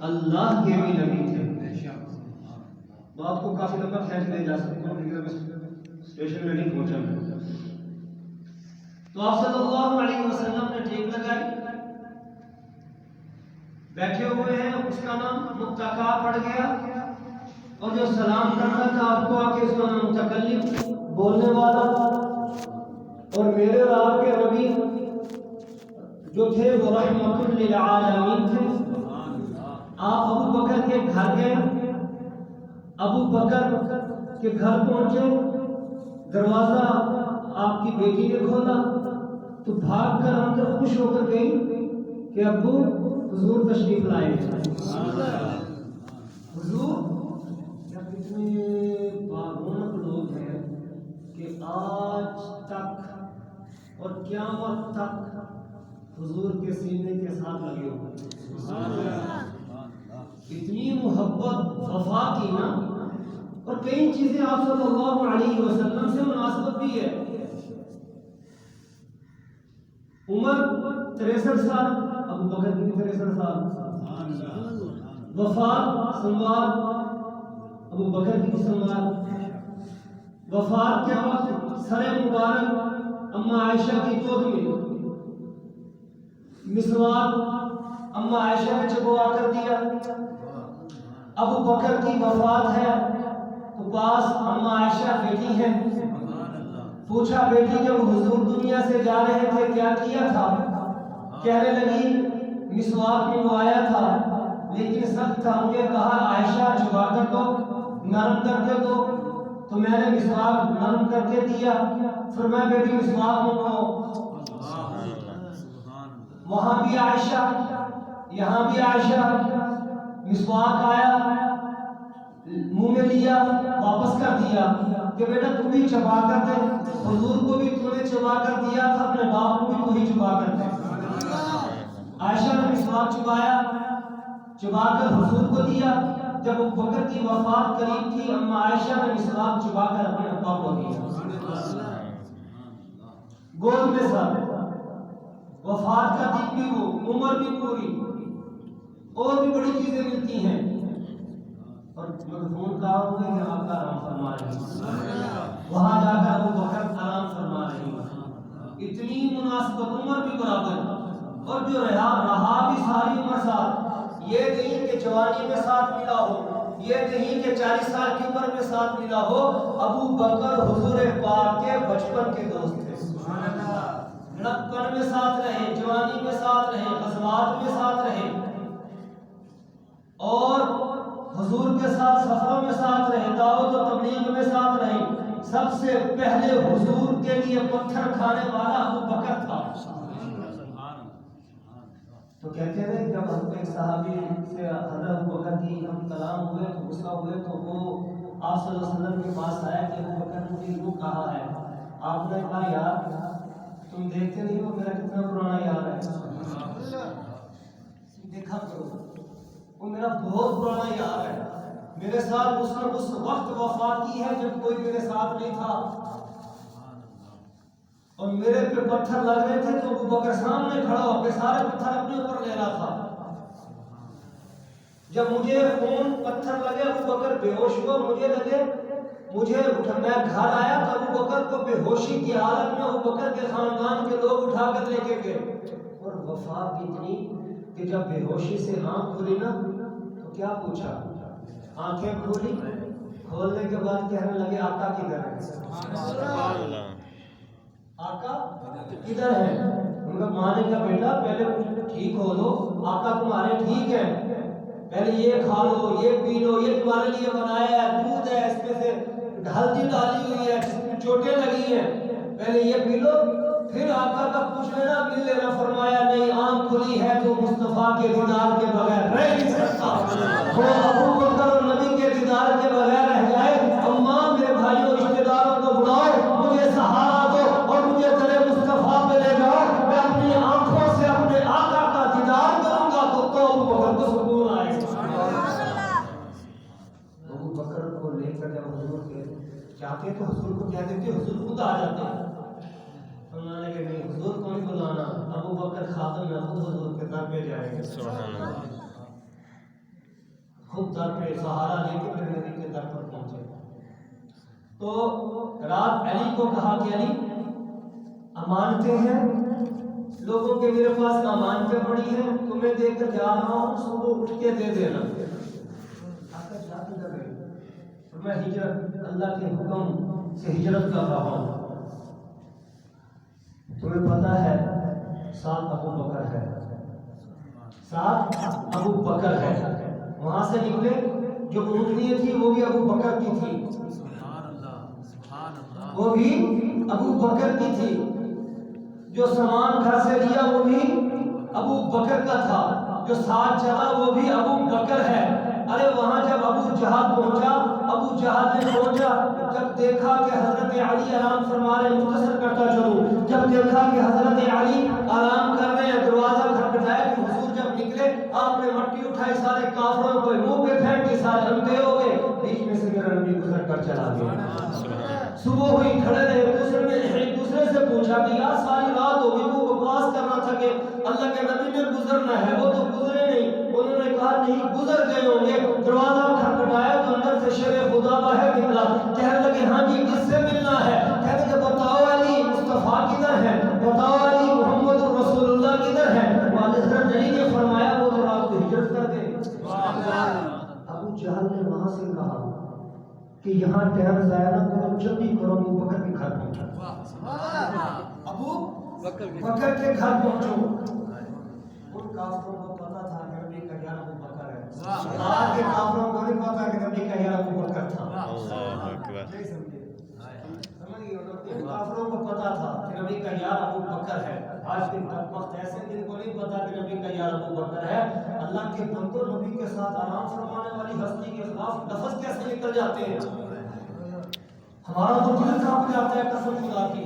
اللہ کے بھی نبی تھے. تو آپ کو کافی لمبا کھینچ لے جا سکتے ہیں لیکن اسٹیشن میں نہیں پہنچا میں. تو آپ صلی اللہ علیہ وسلم نے ٹیک لگائی، بیٹھے ہوئے ہیں، اس کا نام متقا پڑ گیا، اور جو سلام کرنا تھا آپ کو آ کے اس کا نام متکلم بولنے والا. اور میرے اور آپ کے نبی جو تھے وہ رحمت للعالمین تھے. آپ ابو بکر کے گھر گئے، ابو بکر کے گھر پہنچے، دروازہ آپ کی بیٹی نے کھولا تو بھاگ کر اندر خوش ہو کر گئی کہ ابو حضور تشریف لائے ہیں. حضور کتنے بارونق لوگ ہیں کہ آج تک اور قیامت تک حضور کے سینے کے ساتھ لگے ہوئے. اتنی محبت وفا کی نا. اور کئی چیزیں آپ صلی اللہ علیہ وسلم سے مناسبت بھی ہے. عمر 63 سال، ابو بکر کی 63 سال. وفات سنوار ابو بکر کی سنوار. وفات کے وقت سر مبارک اما عائشہ کی گود میں، مسواک اما عائشہ نے چبوا کر دیا. ابو بکر کی وفات ہے تو پاس اما عائشہ بیٹی ہیں. پوچھا بیٹی جب حضور دنیا سے جا رہے تھے کیا کیا تھا؟ کہنے لگی مسواک منگوایا تھا لیکن سخت تھا، مجھے کہا عائشہ چبا کر دو، نرم کر کے دو، تو میں نے مسواک نرم کر کے دیا. فرمایا بیٹی مسواک منگواؤ. وہاں بھی عائشہ یہاں بھی عائشہ. مسواک آیا، منہ میں لیا، واپس کر دیا کہ بیٹا تم بھی چبا کر دے. حضور کو بھی تو نے چبا کر دیا تھا، اپنے باپ کو بھی تو ہی چبا کر دے. عائشہ نے مسواک چبایا، چبا کر حضور کو دیا. جب ابو بکر کی وفات قریب تھی اما عائشہ نے مسواک چبا کر اپنے ابا کو دیا. گود میں سر، وفات کا دن بھی وہ، عمر بھی پوری، اور بھی بڑی چیزیں ملتی ہیں. اور مدفون کہا ہوئے کہ آپ کا آرام فرما رہی ہیں، وہاں جا کر ابو بکر آرام فرما رہی ہیں. اتنی مناسبت، عمر بھی برابر. اور جو رہا بھی ساری عمر ساتھ. یہ نہیں کہ جوانی میں ساتھ ملا ہو، یہ نہیں کہ 40 سال کی عمر میں ساتھ ملا ہو. ابو بکر حضور پاک کے بچپن کے دوست تھے. لڑکپن میں ساتھ رہے، جوانی میں ساتھ رہے، غزوات میں ساتھ رہے، اور حضور کے ساتھ سفروں میں ساتھ رہے، دعوت و تبلیغ میں ساتھ رہے. سب سے پہلے حضور کے لیے پتھر کھانے والا ابو بکر تھا. تو کہتے ہیں جب ہم ایک صحابی سے حضرت ابو بکر کی ہم کلام ہوئے تو غصہ ہوئے تو وہ آپ صلی اللہ علیہ وسلم کے پاس آیا کہ ابو بکر مجھے یوں کہا ہے. آپ نے کہا یار تم دیکھتے نہیں ہو میرا کتنا پرانا یار ہے، دیکھا کرو وہ میرا بہت پرانا یار ہے، میرے ساتھ اس نے اس وقت وفات کی ہے جب کوئی میرے ساتھ نہیں تھا، اور میرے پہ پتھر لگ رہے تھے تو ابو بکر سامنے کھڑا ہو کے سارے پتھر اپنے اوپر لے رہا تھا. جب مجھے خون پتھر لگے ابو بکر بے ہوش ہوا، مجھے اٹھا، میں گھر آیا تو ابو بکر کو بے ہوشی کی حالت میں ابو بکر کے خاندان کے لوگ اٹھا کر لے کے گئے. اور وفات اتنی کہ جب بے ہوشی سے آنکھ کھلی نا تو کیا پوچھا؟ آنکھیں کھولی، کھولنے کے بعد کہنے لگے آقا کدھر ہے؟ آقا کدھر ہے؟ ان کا ماں نے کہا بیٹا پہلے ٹھیک ہو لو، آقا تمہارے ٹھیک ہے، پہلے یہ کھا لو، یہ پی لو، یہ تمہارے لیے بنایا ہے، دودھ ہے، اس میں سے ہلدی ڈالی ہوئی ہے، جس میں چوٹیں لگی ہیں، پہلے یہ پی لو پھر آقا کا پوچھ لینا مل لینا. فرمایا نہیں، آنکھ کھلی ہے تو مصطفیٰ کے دیدار کے بغیر رہ نہیں سکتا. وہ ابو بکر اور نبی کے دیدار کے بغیر رہ جائے. اماں میرے بھائیوں رشتے داروں کو بلاؤ، مجھے سہارا دو اور مجھے تیرے مصطفیٰ پہ لے جاؤ، میں اپنی آنکھوں سے اپنے آقا کا دیدار کروں گا تو ابو بکر کو سکون آئے گا. ابو بکر کو لے کر جب حضور کے چاہتے تو حضور کو کہہ دیتے، حضور خود آ جاتے. انہوں نے کہا نہیں، حضور کو نہیں بلانا، ابو بکر خاتم میں خود حضور کے در پہ جائیں گے. خود در پہ سہارا لے کے پھر نبی کے در پر پہنچے. تو رات علی کو کہا کہ علی امانتیں ہیں لوگوں کے میرے پاس امانتیں پڑی ہیں تمہیں دے کر جا رہا ہوں صبح اٹھ کے دے دینا. آقا جا کے کر رہے اور میں ہجرت اللہ کے حکم سے ہجرت کر رہا ہوں. تمہیں پتا ہے ساتھ ابو بکر ہے, ساتھ ابو بکر ہے. وہاں سے نکلے جو اونٹنی تھی وہ بھی ابو بکر کی تھی, وہ بھی ابو بکر کی تھی. جو سامان گھر سے لیا وہ بھی ابو بکر کا تھا, جو ساتھ چلا وہ بھی ابو بکر ہے. ارے وہاں جب ابو جہل پہنچا, ابو جہل نے پہنچا, جب دیکھا کہ حضرت علی آرام فرما رہے, مختصر کرتا چلوں, جب دیکھا کہ حضرت علی آرام کر رہے ہیں, دروازہ کھٹکھٹایا کہ حضور جب نکلے آپ نے مٹی اٹھائی, سارے کافروں کو منہ پہ پھینک کے سارے اندھے ہو گئے, بیچ میں سے میرا نبی گزر کر چلا گیا. صبح ہوئی کھڑے رہے, ایک دوسرے سے پوچھا کہ یار ساری رات ہو گئی, وہ بکواس کرنا تھا کہ اللہ کے نبی نے گزرنا ہے, وہ تو گزرے نہیں. انہوں نے کہا نہیں گزر گئے ہوں گے. دروازہ کھٹکھٹایا تو اندر سے شیر خدا باہر نکلا, کہنے لگے ہاں جی کس سے ملنا ہے؟ کہنے لگے بتاؤ علی مصطفیٰ کدھر ہے, بتاؤ علی محمد رسول اللہ کدھر ہے؟ حضرت علی نے فرمایا وہ تو رات کو ہجرت کر گئے. ابو جہل نے وہاں سے کہا کہ یہاں ٹائم ضائع نہ کرو, جلدی کرو, ابو بکر کے گھر پہنچو, ابو بکر کے گھر پہنچو. ان کافروں کو پتا تھا کہ نبی کا یار ابو بکر ہے, آج کے کافروں کو نہیں پتا کہ نبی کا یار ابو بکر تھا. ان کافروں کو پتا تھا کہ نبی کا یار ابو بکر ہے. آج کے وقت ایسے جن کو نہیں پتا کہ نبی کا یار ابو بکر ہے. اللہ کے بندوں نبی کے ساتھ آرام فرمانے والی ہستی کے خلاف لفظ کیسے نکل جاتے ہیں؟ ہمارا تو دل کانپ جاتا ہے قسم خدا کی.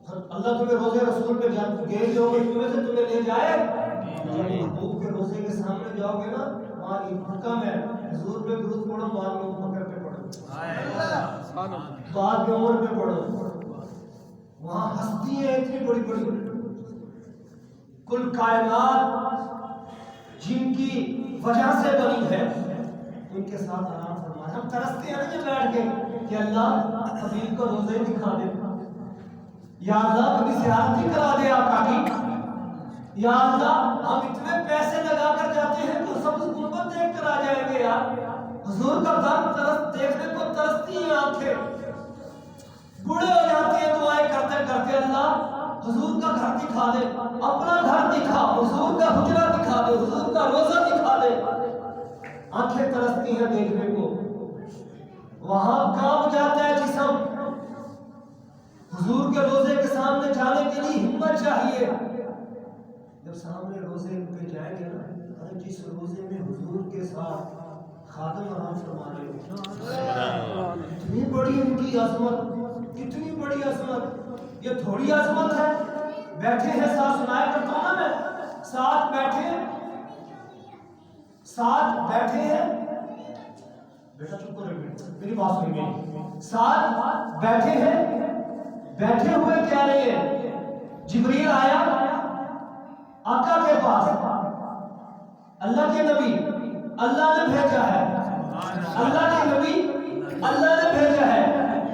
اللہ تمہیں روزے رسول پہ گئے جو گے تمہیں سے تمہیں لے جائے, محبوب کے روزے کے سامنے جاؤ گے نا, وہاں حکم ہے حضور پہ درود پڑھو, بعد میں ابو بکر پہ پڑھو, بعد میں عمر پہ پڑھو. وہاں ہستی ہیں اتنی بڑی بڑی, کل کائنات جن کی وجہ سے بنی ہے, ان کے ساتھ آرام فرمائے. ہم ترستے ہیں نا بیٹھ کے کہ اللہ حبیب کو روزے دکھا دے, یا اللہ کبھی زیارت ہی کرا دے آقا کی, یا اللہ ہم اتنے پیسے لگا کر جاتے ہیں تو سب اس گنبد دیکھ کر آ جائیں گے یار. حضور کا در ترس دیکھنے کو ترستی ہیں آنکھیں, بوڑھے ہو جاتے ہیں دعائیں کرتے کرتے, اللہ حضور کا گھر دکھا دے, اپنا گھر دکھا, حضور کا حجرہ دکھا دے, حضور کا روزہ دکھا دے. آنکھیں ترستی ہیں دیکھنے کو, وہاں کانپ جاتا ہے جسم. حضور کے روزے کے سامنے جانے کے لیے ہمت چاہیے. جب سامنے روزے پہ جائیں گے نا, ارے جس روزے میں حضور کے ساتھ خادم آرام فرما رہے ہو, اتنی بڑی ان کی عظمت, کتنی بڑی عظمت. یہ تھوڑی عظمت ہے, بیٹھے ہیں ساتھ, سنایا کرتا ہوں نا میں, ساتھ بیٹھے ہیں, بیٹا چپ کرو میری بات سن گئی, ساتھ بیٹھے ہیں, بیٹھے ہوئے کیا رہے ہیں, جبریل آیا آقا کے پاس, اللہ کے نبی اللہ نے بھیجا ہے, اللہ کے نبی اللہ نے بھیجا ہے.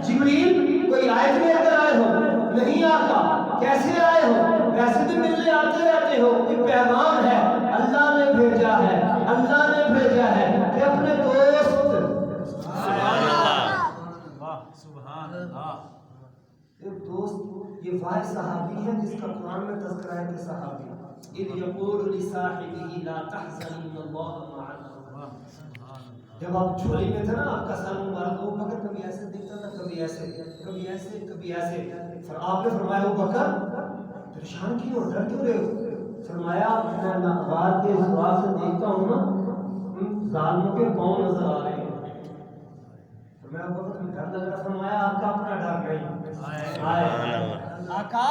جبریل کوئی آیت لے کر آئے ہو نہیں, آقا کیسے آئے ہو, ویسے بھی ملنے آتے رہتے ہو, یہ پیغام ہے اللہ نے بھیجا ہے, اللہ نے بھیجا ہے کہ اپنے دوست, سبحان اللہ, سبحان اللہ, ایک دوست یہ واحد صحابی ہے جس کا قرآن میں تذکرہ ہے کہ صحابی اذ یقول لصاحبہ لا تحزن ان اللہ معنا. جب آپ جھولی میں تھے نا, آپ کا سر مبارک, ابو بکر کبھی ایسے دیکھتا تھا, کبھی ایسے, کبھی ایسے, کبھی ایسے. پھر آپ نے فرمایا ابو بکر پریشان کیوں ہو, ڈر کیوں رہے ہو؟ فرمایا میں رات کے سوال سے دیکھتا ہوں نا, ان ظالموں کے پاؤں نظر آ رہے ہیں. فرمایا ابو بکر تمہیں ڈر لگ رہا؟ فرمایا آپ کا اپنا ڈر نہیں, آقا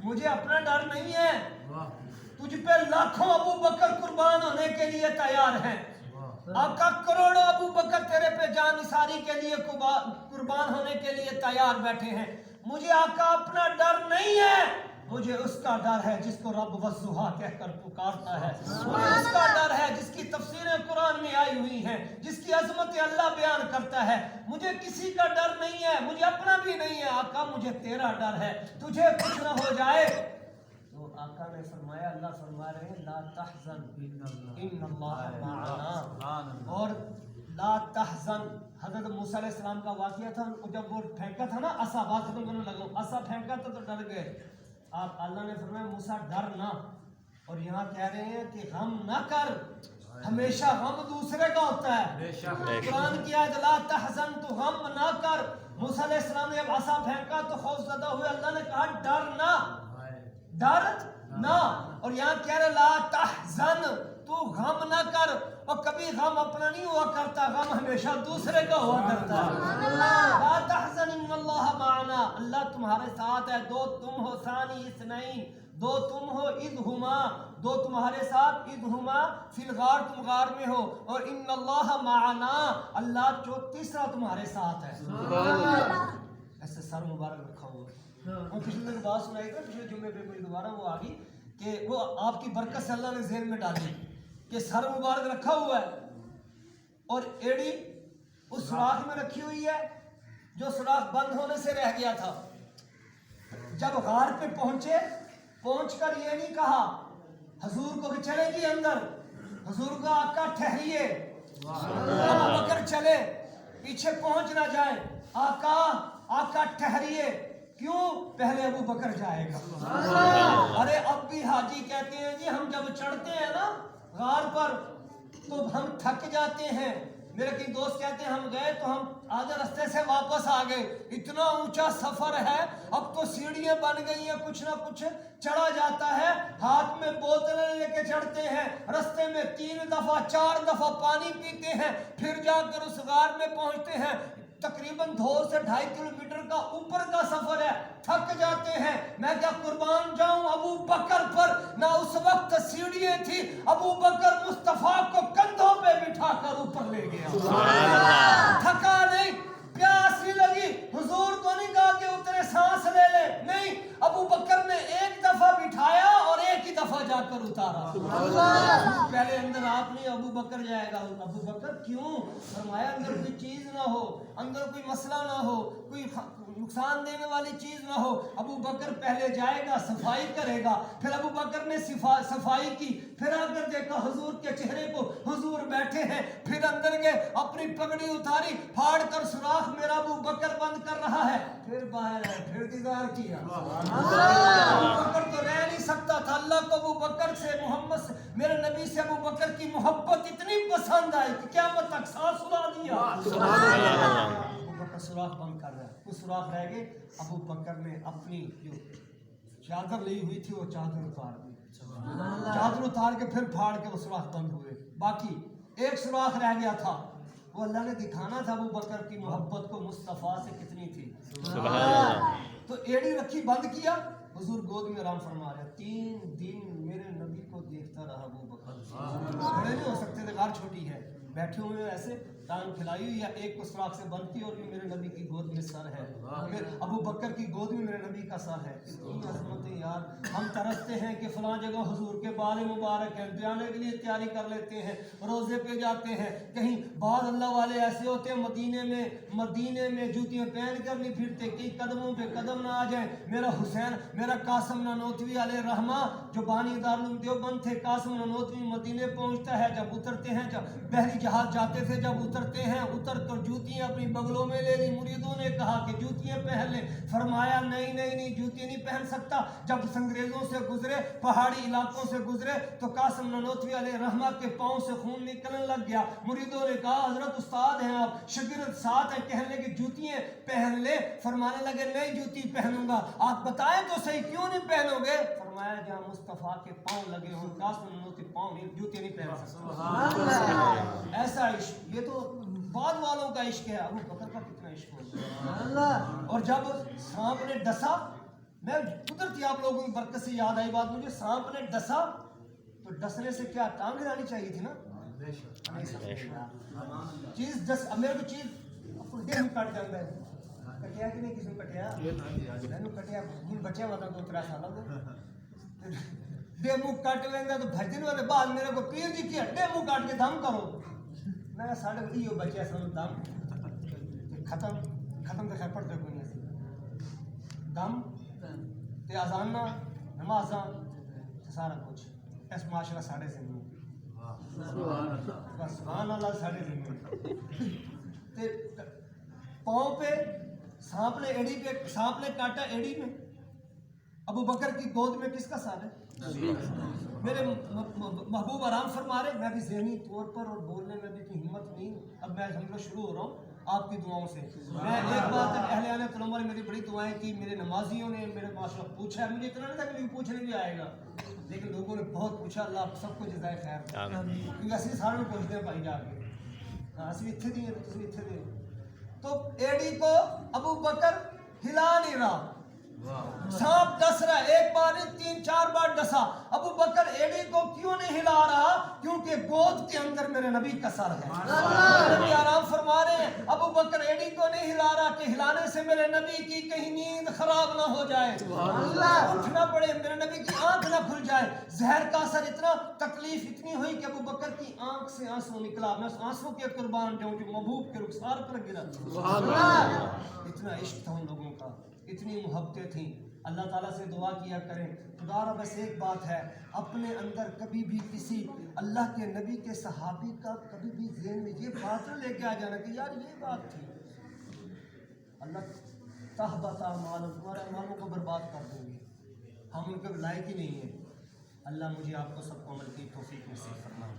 مجھے اپنا ڈر نہیں ہے, تجھ پہ لاکھوں ابو بکر قربان ہونے کے لیے تیار ہیں. آقا کروڑوں ابو بکر تیرے پہ جان نثاری کے لیے قربان ہونے کے لیے تیار بیٹھے ہیں. مجھے آقا اپنا ڈر نہیں ہے, مجھے اس کا ڈر ہے جس کو رب والضحیٰ کہہ کر پکارتا ہے. مجھے اس کا ڈر ہے جس کی تفسیریں قرآن میں آئی صورت اللہ بیان کرتا ہے، مجھے کسی کا ڈر نہیں ہے، مجھے اپنا بھی نہیں ہے آقا، مجھے تیرا ڈر ہے، تجھے کچھ نہ ہو جائے۔ تو آقا نے فرمایا، اللہ فرما رہے ہیں لا تحزن ان اللہ معنا، اور لا تحزن حضرت موسیٰ علیہ السلام کا واقعہ تھا، ان کو جب وہ پھینکا تھا نا عصا، بات ختم کرنے لگا، عصا پھینکا تھا تو ڈر گئے، آپ اللہ نے فرمایا موسیٰ ڈر نہ، اور یہاں کہہ رہے ہیں کہ غم نہ کر، ہمیشہ غم دوسرے کا ہوتا ہے، قرآن کی آیت لا تحزن، تو غم نہ کر۔ موسیٰ علیہ السلام نے جب عصا پھینکا تو خوف زدہ ہوئے، اللہ نے کہا ڈر نہ، ڈر نہ، اور یہاں کہہ رہے لا تحزن، تو غم نہ کر، اور کبھی غم اپنا نہیں ہوا کرتا، غم ہمیشہ دوسرے کا ہوا کرتا ہے۔ لا تحزن ان اللہ معنا، اللہ تمہارے ساتھ ہے، دو تم ہو ثانی اثنین، دو تم ہو اذ ہما، دو تمہارے ساتھ اذ ہما فی الغار، تم غار میں ہو، اور ان اللہ معنا، اللہ جو تیسرا تمہارے ساتھ ہے۔ ایسے سر مبارک رکھا ہوا ہے، وہ پچھلے دن بات سنائی تھا، پچھلے جمعے پہ کوئی دوبارہ وہ آگی کہ وہ آپ کی برکت سے اللہ نے ذہن میں ڈالی کہ سر مبارک رکھا ہوا ہے اور ایڑی اس سوراخ میں رکھی ہوئی ہے جو سوراخ بند ہونے سے رہ گیا تھا۔ جب غار پہ پہنچے، پہنچ کر یہ نہیں کہا حضور کو کہ چلے جی اندر، حضور کو آقا ٹھہریے، ابو بکر چلے، پیچھے پہنچ نہ جائیں، آقا آقا ٹھہریے، کیوں؟ پہلے ابو بکر جائے گا۔ ارے اب بھی حاجی کہتے ہیں جی ہم جب چڑھتے ہیں نا غار پر تو ہم تھک جاتے ہیں، میرے کئی دوست کہتے ہیں ہم گئے تو ہم آدھے رستے سے واپس آ گئے، اتنا اونچا سفر ہے، اب تو سیڑھیاں بن گئی ہیں، کچھ نہ کچھ چڑھا جاتا ہے، ہاتھ میں بوتلیں لے کے چڑھتے ہیں، رستے میں 3 دفعہ 4 دفعہ پانی پیتے ہیں، پھر جا کر اس غار میں پہنچتے ہیں، تقریباً 2 سے 2.5 کلومیٹر کا اوپر کا سفر ہے، تھک جاتے ہیں۔ میں کیا قربان جاؤں ابو بکر پر، نہ اس وقت سیڑھیاں تھی، ابو بکر مصطفیٰ کو کندھوں پہ بٹھا کر اوپر لے گیا، تھکا نہیں، پیاس نہیں لگی، حضور کو نہیں کہا کہ اترے سانس لے لے، نہیں، ابو بکر نے 1 دفعہ بٹھایا اور 1 ہی دفعہ جا کر اتارا۔ پہلے اندر آپ نہیں، ابو بکر جائے گا۔ ابو بکر کیوں؟ فرمایا اندر کوئی چیز نہ ہو، اندر کوئی مسئلہ نہ ہو، کوئی نقصان دینے والی چیز نہ ہو۔ ابو بکر پہلے جائے گا، صفائی کرے گا، پھر ابو بکر نے صفائی کی، پھر آ کر دیکھا حضور کے چہرے کو، حضور بیٹھے ہیں، پھر اندر گئے، اپنی پگڑی اتاری، پھاڑ کر سوراخ میرا ابو بکر بند کر رہا ہے، پھر باہر ہے، پھر دیدار کیا۔ ابو بکر تو رہ نہیں سکتا تھا، اللہ کو ابو بکر سے، محمد سے، میرے نبی سے ابو بکر کی محبت اتنی پسند آئی کہ قیامت تک ساتھ سنا دیا۔ ابو بکر سوراخ بند کر رہا ہے، وہ سوراخ رہ گئے، ابو بکر نے اپنی جو چادر لی ہوئی تھی وہ چادر اتار دی، چادر اتار کے پھر پھاڑ کے وہ سوراخ بند ہوئے۔ باقی ایک سوراخ رہ گیا تھا، وہ اللہ نے دکھانا تھا ابو بکر کی محبت کو مصطفیٰ سے کتنی تھی۔ تو ایڑی رکھی، بند کیا، حضور گود میں آرام فرما رہے، 3 دن میرے نبی کو دیکھتا رہا ابو بکر، کھڑے نہیں ہو سکتے تھے، غار چھوٹی ہے، بیٹھے ہوئے ایسے ٹانگ کھلائی ہوئی، یا ایک کو سوراخ سے بند کی، اور یہ میرے نبی کی گود میں سر ہے، ابو بکر کی گود میں میرے نبی کا سر ہے۔ اتنی عظمتیں یار، ہم ترستے ہیں کہ فلاں جگہ حضور کے بال مبارک ہیں، جانے کے لیے تیاری کر لیتے ہیں، روزے پہ جاتے ہیں، کہیں بعض اللہ والے ایسے ہوتے ہیں مدینے میں جوتیاں پہن کر نہیں پھرتے، کئی قدموں پہ قدم نہ آ جائیں۔ میرا حسین، میرا قاسم نانوتوی علیہ رحمہ جو بانی دارالعلوم دیوبند تھے، قاسم نانوتوی مدینے پہنچتا ہے، جب اترتے ہیں، جب بحری جہاز جاتے تھے، جب اترتے ہیں، اتر کر جوتیاں اپنی بغلوں میں لے لی، مریدوں نے کہا کہ جوتیاں پہن لیں، فرمایا نہیں نہیں نہیں، جوتی نہیں پہن سکتا۔ جب انگریزوں سے گزرے، پہاڑی علاقوں سے گزرے، تو قاسم نانوتوی علیہ رحمہ کے پاؤں سے خون نکلنے لگ گیا، مریدوں نے کہا حضرت استاد ہیں آپ، شاگرد ساتھ ہیں، کہنے لگے جوتیاں پہن لے، فرمانے لگے نہیں جوتی پہنوں گا، آپ بتائیں تو صحیح کیوں نہیں پہنو گے؟ فرمایا جہاں مصطفیٰ کے پاؤں لگے ہوں، قاسم نانوتوی پاؤں نہیں، جوتی نہیں پہن سکتا۔ ایسا عشق، یہ تو بعد والوں کا عشق ہے، ابو بکر کا کتنا عشق ہوگا۔ اور جب سانپ نے ڈسا، میں قدرتی آپ لوگوں کی برکت سے یاد آئی بات مجھے، سانپ نے ڈسا تو ڈسنے سے کیا ٹانگ ہلانی چاہیے تھی نا، چیز دس، میرے کو چیز دل میں کٹ جاتا ہے، کٹیا کہ نہیں، کسی نے کٹیا، میں نے کٹیا، بچے والا 2-3 سال کو دے منہ کٹ لینا تو بھجن والے بعد میرے کو پیر جی کی ہڈے منہ کاٹ کے دم کرو، میں ساڑھے یہ بچے سن دم ختم تو خیر پڑھتے کوئی نہیں دم تے اذانہ نمازاں سارا کچھ اس معاشرہ ساڑھے زمین سبحان اللہ ساڑھے زمین تے پاؤں پہ سانپ نے ایڑی پہ سانپ نے کاٹا ایڑی میں ابو بکر کی گود میں کس کا ساتھ ہے؟ میرے محبوب آرام فرما رہے، میں بھی ذہنی طور پر اور بولنے میں بھی اتنی ہمت نہیں، اب میں ہم لوگ شروع ہو رہا ہوں آپ کی دعاؤں سے۔ میں ایک بات اہل آنے طلباء نے میری بڑی دعائیں کی، میرے نمازیوں نے میرے ماشاء اللہ پوچھا، مجھے اتنا نہیں تھا کہ پوچھنے بھی آئے گا، لیکن لوگوں نے بہت پوچھا، اللہ آپ سب کو جزائے خیر، کیونکہ اسی سارے میں پوچھتے ہیں بھائی جا کے، ہاں اسی اتھے دی ہیں تو اتھے دیں، تو ایڈی کو ابو بکر ہلا نہیں رہا، سانپ ڈس رہا ہے، ایک بار نہیں 3-4 بار ڈسا، ابو بکر ایڑی کو کیوں نہیں ہلا رہا؟ کیونکہ گود کے اندر میرے نبی کا سر ہے۔ نبی آرام فرما رہے ہیں، ابو بکر ایڑی کو نہیں ہلا رہا کہ ہلانے سے میرے نبی کی کہیں نیند خراب نہ ہو جائے، اٹھنا پڑے، میرے نبی کی آنکھ نہ کھل جائے۔ زہر کا اثر اتنا، تکلیف اتنی ہوئی کہ ابو بکر کی آنکھ سے آنسو نکلا، میں آنسو کے قربان جاؤں جو محبوب کے رخسار پر گرا۔ اتنا عشق تھا ان لوگوں کا، اتنی محبتیں تھیں۔ اللہ تعالیٰ سے دعا کیا کریں، خدا را بس ایک بات ہے، اپنے اندر کبھی بھی کسی اللہ کے نبی کے صحابی کا کبھی بھی ذہن میں یہ بات نہ لے کے آ جانا کہ یار یہ بات تھی، اللہ تحبط اعمالکم، تمہارے اعمالوں کو برباد کر دیں گے، ہم ان کے لائق ہی نہیں ہیں۔ اللہ مجھے آپ کو سب کو عمل کی توفیق نصیب فرمائے۔